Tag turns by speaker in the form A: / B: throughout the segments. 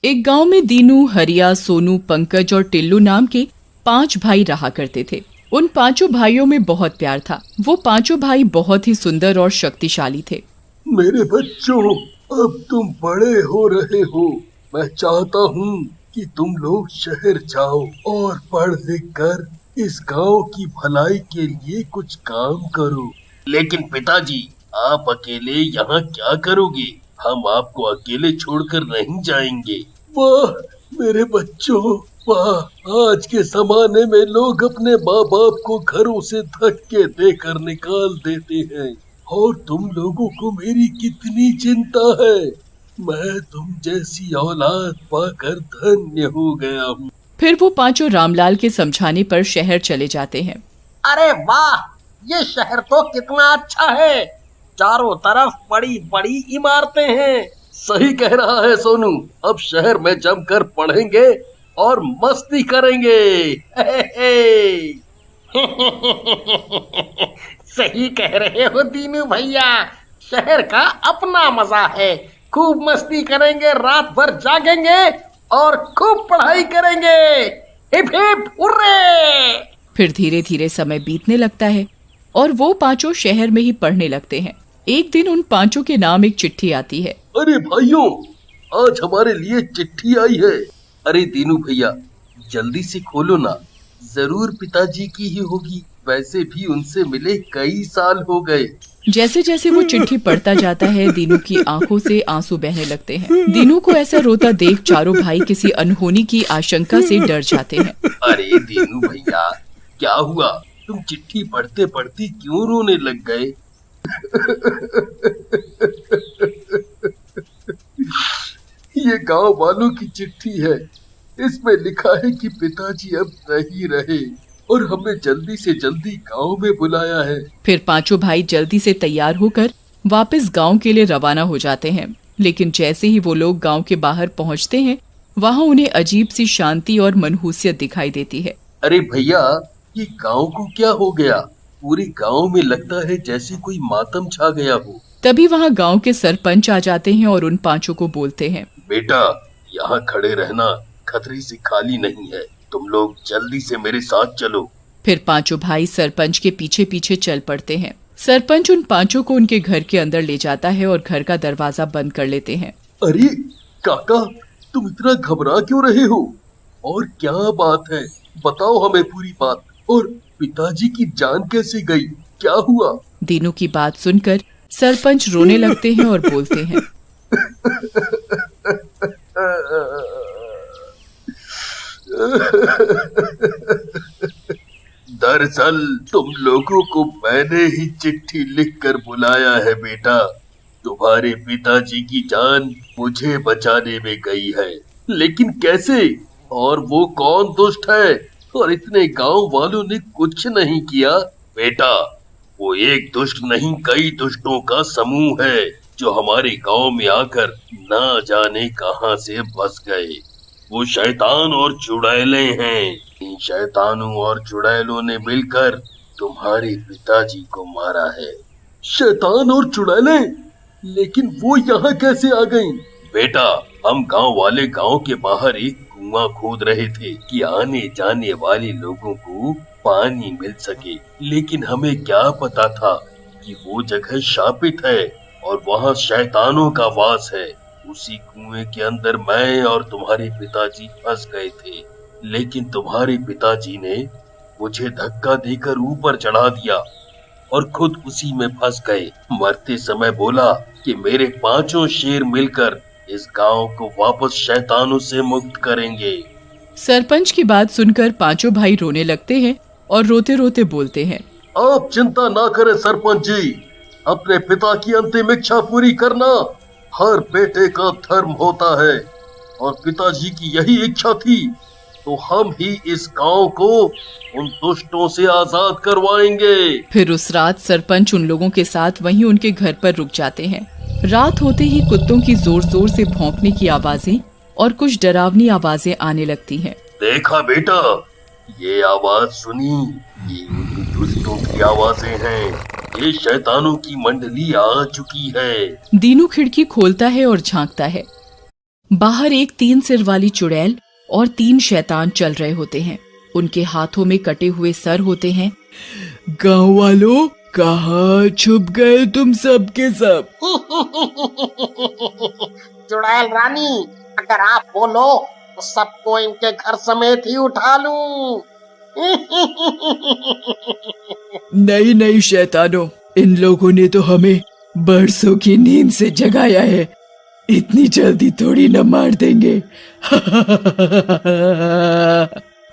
A: एक गांव में दीनू, हरिया, सोनू, पंकज और टिल्लू नाम के 5 भाई रहा करते थे। उन पांचों भाइयों में बहुत प्यार था। वो पांचों भाई बहुत ही सुंदर और शक्तिशाली थे।
B: मेरे बच्चों, अब तुम बड़े हो रहे हो। मैं चाहता हूँ कि तुम लोग शहर जाओ और पढ़ लिख कर इस गांव की भलाई के लिए कुछ काम करो। लेकिन पिताजी, आप अकेले यहाँ क्या करोगे? हम आपको अकेले छोड़कर नहीं जाएंगे। वाह मेरे बच्चों, वाह! आज के जमाने में लोग अपने माँ बाप को घरों से धक्के देकर निकाल देते हैं, और तुम लोगों को मेरी कितनी चिंता है। मैं तुम जैसी औलाद पाकर धन्य हो गया हूँ।
A: फिर वो पांचों रामलाल के समझाने पर शहर चले जाते हैं।
C: अरे वाह, ये शहर तो कितना अच्छा है। चारों तरफ बड़ी बड़ी इमारतें हैं।
B: सही कह रहा है सोनू। अब शहर में जमकर पढ़ेंगे और मस्ती करेंगे। हे हे।
C: सही कह रहे हो दीनू भैया, शहर का अपना मजा है। खूब मस्ती करेंगे, रात भर जागेंगे और खूब पढ़ाई करेंगे। Hip hip hurray.
A: फिर धीरे धीरे समय बीतने लगता है और वो पांचों शहर में ही पढ़ने लगते हैं। एक दिन उन पांचों के नाम एक चिट्ठी आती है।
B: अरे भाइयों, आज हमारे लिए चिट्ठी आई है। अरे दीनू भैया, जल्दी से खोलो ना। जरूर पिताजी की ही होगी। वैसे भी उनसे मिले कई साल हो गए।
A: जैसे जैसे वो चिट्ठी पढ़ता जाता है, दीनू की आंखों से आंसू बहने लगते हैं। दीनू को ऐसा रोता देख चारों भाई किसी अनहोनी की आशंका से डर जाते हैं।
B: अरे दीनू भैया, क्या हुआ? तुम चिट्ठी पढ़ते पढ़ते क्यों रोने लग गए? ये गांव वालों की चिट्ठी है। इसमें लिखा है कि पिताजी अब नहीं रहे और हमें जल्दी से जल्दी गांव में बुलाया है।
A: फिर पांचों भाई जल्दी से तैयार होकर वापस गांव के लिए रवाना हो जाते हैं। लेकिन जैसे ही वो लोग गांव के बाहर पहुंचते हैं, वहां उन्हें अजीब सी शांति और मनहूसियत दिखाई देती है।
B: अरे भैया, ये गांव को क्या हो गया? पूरे गांव में लगता है जैसे कोई मातम छा गया हो।
A: तभी वहां गांव के सरपंच आ जाते हैं और उन पांचों को बोलते हैं,
B: बेटा, यहाँ खड़े रहना खतरे से खाली नहीं है। तुम लोग जल्दी से मेरे साथ चलो।
A: फिर पांचों भाई सरपंच के पीछे पीछे चल पड़ते हैं। सरपंच उन पांचों को उनके घर के अंदर ले जाता है और घर का दरवाजा बंद कर लेते हैं।
B: अरे काका, तुम इतना घबरा क्यों रहे हो? और क्या बात है? बताओ हमें पूरी बात। और पिताजी की जान कैसे गई? क्या हुआ?
A: दीनू की बात सुनकर सरपंच रोने लगते हैं और बोलते हैं,
B: दरअसल तुम लोगों को मैंने ही चिट्ठी लिखकर बुलाया है बेटा। तुम्हारे पिताजी की जान मुझे बचाने में गई है। लेकिन कैसे? और वो कौन दुष्ट है? और इतने गांव वालों ने कुछ नहीं किया। बेटा, वो एक दुष्ट नहीं, कई दुष्टों का समूह है जो हमारे गांव में आकर ना जाने कहां से बस गए। वो शैतान और चुड़ैले हैं। इन शैतानों और चुड़ैलों ने मिलकर तुम्हारे पिताजी को मारा है। शैतान और चुड़ैले? लेकिन वो यहाँ कैसे आ गईं? बेटा, हम गांव वाले गांव के बाहर एक कुआं खोद रहे थे कि आने जाने वाले लोगों को पानी मिल सके। लेकिन हमें क्या पता था कि वो जगह शापित है और वहाँ शैतानों का वास है। उसी कुएं के अंदर मैं और तुम्हारे पिताजी फंस गए थे। लेकिन तुम्हारे पिताजी ने मुझे धक्का देकर ऊपर चढ़ा दिया और खुद उसी में फंस गए। मरते समय बोला कि मेरे पांचों शेर मिलकर इस गांव को वापस शैतानों से मुक्त करेंगे।
A: सरपंच की बात सुनकर पांचों भाई रोने लगते हैं और रोते रोते बोलते हैं,
B: आप चिंता ना करें सरपंच जी। अपने पिता की अंतिम इच्छा पूरी करना हर बेटे का धर्म होता है, और पिताजी की यही इच्छा थी। तो हम ही इस गांव को उन दुष्टों से आजाद करवाएंगे।
A: फिर उस रात सरपंच उन लोगों के साथ वहीं उनके घर पर रुक जाते हैं। रात होते ही कुत्तों की जोर जोर से भौंकने की आवाजें और कुछ डरावनी आवाजें आने लगती हैं।
B: देखा बेटा, ये आवाज सुनी? ये उन दुष्टों की आवाजें हैं। ये शैतानों की मंडली आ चुकी है।
A: दीनू खिड़की खोलता है और झांकता है। बाहर एक 3 सिर वाली चुड़ैल और 3 शैतान चल रहे होते हैं। उनके हाथों में कटे हुए सर होते हैं। गांव वालों, कहाँ छुप गए तुम सब के सब?
C: चुड़ैल रानी, अगर आप बोलो तो सबको इनके घर समेत ही उठा लूं।
A: नहीं नहीं शैतानों, इन लोगों ने तो हमें बरसों की नींद से जगाया है, इतनी जल्दी थोड़ी न मार देंगे।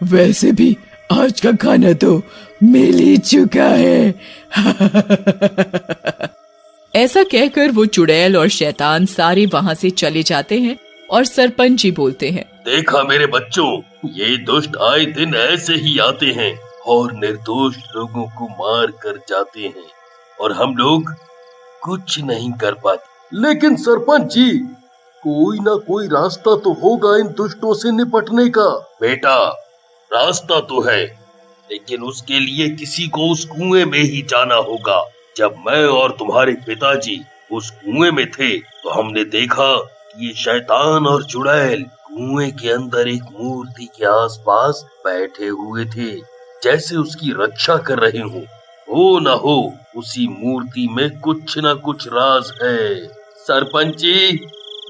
A: वैसे भी आज का खाना तो मिल ही चुका है। ऐसा कहकर वो चुड़ैल और शैतान सारे वहाँ से चले जाते हैं और सरपंच जी बोलते हैं,
B: देखा मेरे बच्चों, ये दुष्ट आए दिन ऐसे ही आते हैं और निर्दोष लोगों को मार कर जाते हैं और हम लोग कुछ नहीं कर पाते। लेकिन सरपंच जी, कोई ना कोई रास्ता तो होगा इन दुष्टों से निपटने का। बेटा, रास्ता तो है, लेकिन उसके लिए किसी को उस कुएं में ही जाना होगा। जब मैं और तुम्हारे पिताजी उस कुएं में थे तो हमने देखा कि ये शैतान और चुड़ैल कुएं के अंदर एक मूर्ति के आसपास बैठे हुए थे, जैसे उसकी रक्षा कर रहे हो। हो ना हो, उसी मूर्ति में कुछ ना कुछ राज है। सरपंच जी,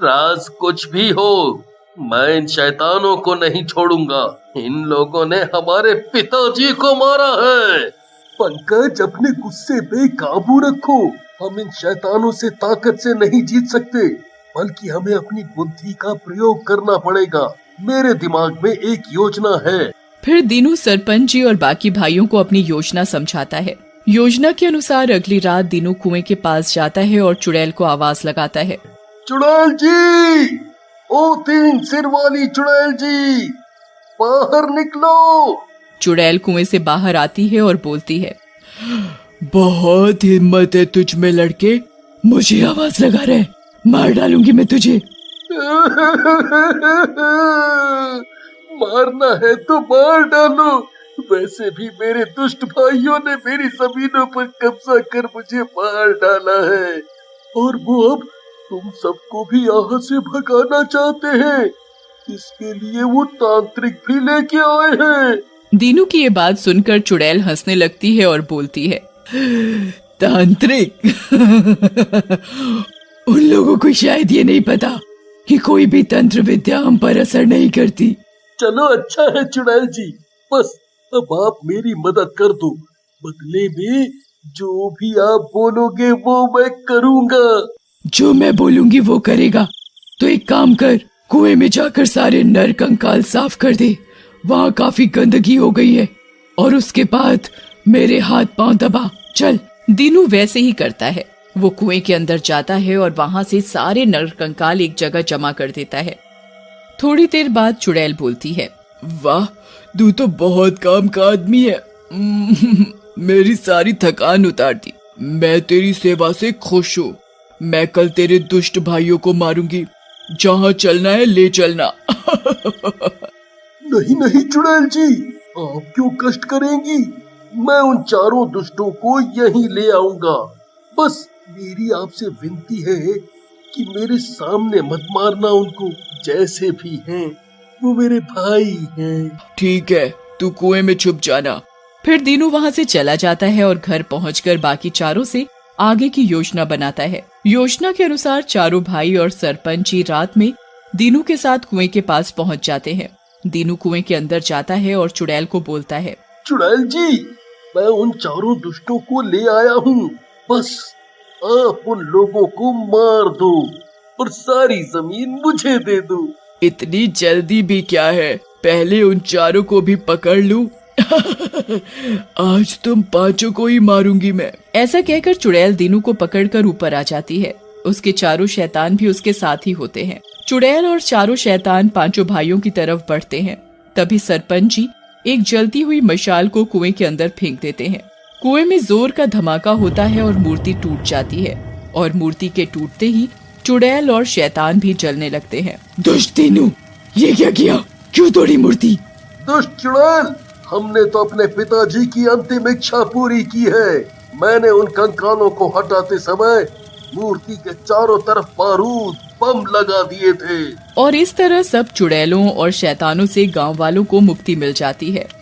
B: राज कुछ भी हो, मैं इन शैतानों को नहीं छोड़ूंगा। इन लोगों ने हमारे पिताजी को मारा है। पंकज, अपने गुस्से पे काबू रखो। हम इन शैतानों से ताकत से नहीं जीत सकते, बल्कि हमें अपनी बुद्धि का प्रयोग करना पड़ेगा। मेरे दिमाग में एक योजना है।
A: फिर दीनू सरपंच जी और बाकी भाइयों को अपनी योजना समझाता है। योजना के अनुसार अगली रात दीनू कुएं के पास जाता है और चुड़ैल को आवाज लगाता है,
B: चुड़ैल जी, ओ 3 सिर वाली चुड़ैल जी, बाहर निकलो।
A: चुड़ैल कुएं से बाहर आती है और बोलती है, बहुत हिम्मत है तुझ में लड़के, मुझे आवाज लगा रहे, मार डालूंगी मैं तुझे।
B: मारना है तो मार डालो। वैसे भी मेरे दुष्ट भाइयों ने मेरी जमीनों पर कब्जा कर मुझे मार डाला है, और वो अब तुम सबको भी यहाँ से भगाना चाहते हैं। इसके लिए वो तांत्रिक भी लेके आए हैं।
A: दीनू की ये बात सुनकर चुड़ैल हंसने लगती है और बोलती है, तांत्रिक? उन लोगों को शायद ये नहीं पता कि कोई भी तंत्र विद्या हम पर असर नहीं करती।
B: चलो अच्छा है चुड़ैल जी, बस अब आप मेरी मदद कर दो। बदले में जो भी आप बोलोगे वो मैं करूँगा।
A: जो मैं बोलूंगी वो करेगा। तो एक काम कर, कुएं में जाकर सारे नर कंकाल साफ कर दे, वहाँ काफी गंदगी हो गई है, और उसके बाद मेरे हाथ पांव दबा। चल। दीनू वैसे ही करता है। वो कुएं के अंदर जाता है और वहाँ से सारे नर कंकाल एक जगह जमा कर देता है। थोड़ी देर बाद चुड़ैल बोलती है, वाह, तू तो बहुत काम का आदमी है। मेरी सारी थकान उतार दी। मैं तेरी सेवा से खुश हूँ। मैं कल तेरे दुष्ट भाइयों को मारूंगी। जहाँ चलना है ले चलना।
B: नहीं नहीं चुड़ैल जी, आप क्यों कष्ट करेंगी? मैं उन चारों दुष्टों को यहीं ले आऊंगा। बस मेरी आपसे विनती है कि मेरे सामने मत मारना उनको। जैसे भी हैं वो मेरे भाई हैं।
A: ठीक है, तू कुएं में छुप जाना। फिर दीनू वहाँ से चला जाता है और घर पहुँचकर बाकी चारों से आगे की योजना बनाता है। योजना के अनुसार चारों भाई और सरपंच जी रात में दीनू के साथ कुएं के पास पहुँच जाते हैं। दीनू कुएं के अंदर जाता है और चुड़ैल को बोलता है,
B: चुड़ैल जी, मैं उन चारों दुष्टों को ले आया हूँ। बस आप उन लोगों को मार दो और सारी जमीन मुझे दे दो।
A: इतनी जल्दी भी क्या है, पहले उन चारों को भी पकड़ लूं। आज तुम पांचों को ही मारूंगी मैं। ऐसा कहकर चुड़ैल दीनू को पकड़कर ऊपर आ जाती है। उसके चारों शैतान भी उसके साथ ही होते हैं। चुड़ैल और चारों शैतान पांचों भाइयों की तरफ बढ़ते हैं। तभी सरपंच जी एक जलती हुई मशाल को कुएं के अंदर फेंक देते हैं। कुएं में जोर का धमाका होता है और मूर्ति टूट जाती है, और मूर्ति के टूटते ही चुड़ैल और शैतान भी जलने लगते हैं। दुष्ट दीनू, ये क्या किया? क्यों तोड़ी मूर्ति?
B: दुष्ट चुड़ैल, हमने तो अपने पिताजी की अंतिम इच्छा पूरी की है। मैंने उन कंकालों को हटाते समय मूर्ति के चारों तरफ बारूद बम लगा दिए थे।
A: और इस तरह सब चुड़ैलों और शैतानों से गांव वालों को मुक्ति मिल जाती है।